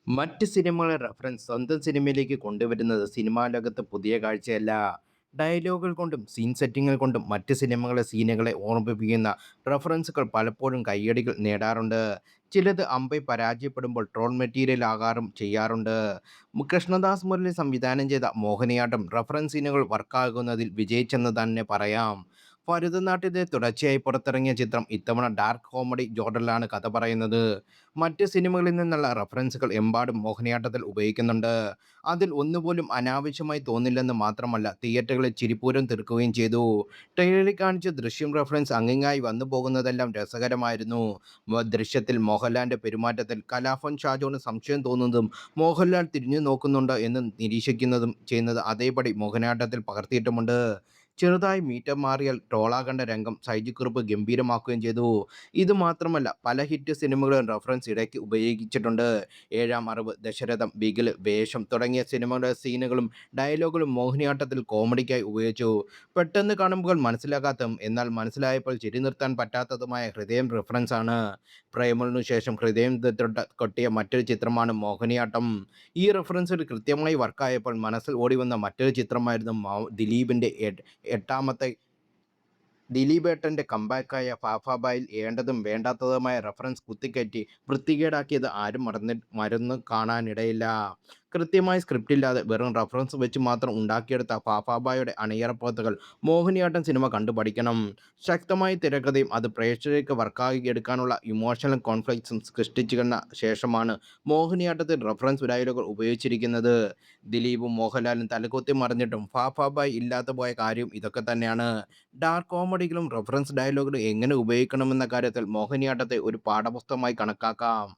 മറ്റ് സിനിമകളെ റഫറൻസ് സ്വന്തം സിനിമയിലേക്ക് കൊണ്ടുവരുന്നത് സിനിമാ ലോകത്ത് പുതിയ കാഴ്ചയല്ല. ഡയലോഗുകൾ കൊണ്ടും സീൻ സെറ്റിങ്ങുകൾ കൊണ്ടും മറ്റ് സിനിമകളെ സീനുകളെ ഓർമ്മിപ്പിക്കുന്ന റഫറൻസുകൾ പലപ്പോഴും കയ്യടികൾ നേടാറുണ്ട്. ചിലത് അമ്പെ പരാജയപ്പെടുമ്പോൾ ട്രോൾ മെറ്റീരിയൽ ആകാറും ചെയ്യാറുണ്ട്. കൃഷ്ണദാസ് മുരളി സംവിധാനം ചെയ്ത മോഹിനിയാട്ടം റഫറൻസ് സീനുകൾ വർക്കാകുന്നതിൽ വിജയിച്ചെന്ന് തന്നെ പറയാം. ഭരതനാട്യത്തെ തുടർച്ചയായി പുറത്തിറങ്ങിയ ചിത്രം ഇത്തവണ ഡാർക്ക് കോമഡി ജോണറിലാണ് കഥ പറയുന്നത്. മറ്റ് സിനിമകളിൽ നിന്നുള്ള റഫറൻസുകൾ എമ്പാടും മോഹിനിയാട്ടത്തിൽ ഉപയോഗിക്കുന്നുണ്ട്. അതിൽ ഒന്നുപോലും അനാവശ്യമായി തോന്നില്ലെന്ന് മാത്രമല്ല, തിയേറ്ററുകളിൽ ചിരിപ്പൂരം തീർക്കുകയും ചെയ്തു. ട്രെയിലറിൽ കാണിച്ച ദൃശ്യം റഫറൻസ് അങ്ങിങ്ങായി വന്നു പോകുന്നതെല്ലാം രസകരമായിരുന്നു. ദൃശ്യത്തിൽ മോഹൻലാലിന്റെ പെരുമാറ്റത്തിൽ കലാഭവൻ ഷാജോന് സംശയം തോന്നുന്നതും മോഹൻലാൽ തിരിഞ്ഞു നോക്കുന്നുണ്ടോ എന്ന് നിരീക്ഷിക്കുന്നതും ചെയ്യുന്നത് അതേപടി മോഹിനിയാട്ടത്തിൽ പകർത്തിയിട്ടുമുണ്ട്. ചെറുതായി മീറ്റർ മാറിയാൽ ട്രോളാകേണ്ട രംഗം സൈജു കുറുപ്പ് ഗംഭീരമാക്കുകയും ചെയ്തു. ഇത് മാത്രമല്ല, പല ഹിറ്റ് സിനിമകളും റഫറൻസ് ഇടയ്ക്ക് ഉപയോഗിച്ചിട്ടുണ്ട്. ഏഴാം അറിവ്, ദശരഥം, ബിഗില്, വേഷം തുടങ്ങിയ സിനിമകളുടെ സീനുകളും ഡയലോഗുകളും മോഹിനിയാട്ടത്തിൽ കോമഡിക്കായി ഉപയോഗിച്ചു. പെട്ടെന്ന് കാണുമ്പോൾ മനസ്സിലാകാത്തതും എന്നാൽ മനസ്സിലായപ്പോൾ ചിരി നിർത്താൻ പറ്റാത്തതുമായ ഹൃദയം റഫറൻസാണ്. പ്രേമലിനു ശേഷം ഹൃദയം കൊട്ടിയ മറ്റൊരു ചിത്രമാണ് മോഹിനിയാട്ടം. ഈ റഫറൻസിൽ കൃത്യമായി വർക്കായപ്പോൾ മനസ്സിൽ ഓടിവന്ന മറ്റൊരു ചിത്രമായിരുന്നു ദിലീപിൻ്റെ എട്ടാമത്തെ ദിലീപേട്ടൻ്റെ കംബാക്കായ ഫാഫാബായിൽ വേണ്ടതും വേണ്ടാത്തതുമായ റഫറൻസ് കുത്തിക്കയറ്റി വൃത്തികേടാക്കിയത് ആരും മറന്നു കാണാനിടയില്ല. കൃത്യമായ സ്ക്രിപ്റ്റില്ലാതെ വെറും റഫറൻസ് വെച്ച് മാത്രം ഉണ്ടാക്കിയെടുത്ത ഫാഫാബായുടെ അണിയറപ്പുറത്തുകൾ മോഹിനിയാട്ടം സിനിമ കണ്ടു പഠിക്കണം. ശക്തമായ തിരക്കഥയും അത് പ്രേക്ഷകർക്ക് വർക്കാക്കിയെടുക്കാനുള്ള ഇമോഷണൽ കോൺഫ്ലിക്ട്സും സൃഷ്ടിച്ചതിന് ശേഷമാണ് മോഹിനിയാട്ടത്തിൽ റഫറൻസ് ഡയലോഗുകൾ ഉപയോഗിച്ചിരിക്കുന്നത്. ദിലീപും മോഹൻലാലും തലകുത്തി മറിഞ്ഞിട്ടും ഫാഫാബായ് ഇല്ലാത്ത പോയ കാര്യം ഇതൊക്കെ തന്നെയാണ്. ഡാർക്ക് കോമഡികളും റഫറൻസ് ഡയലോഗുകളും എങ്ങനെ ഉപയോഗിക്കണമെന്ന കാര്യത്തിൽ മോഹിനിയാട്ടത്തെ ഒരു പാഠപുസ്തകമായി കണക്കാക്കാം.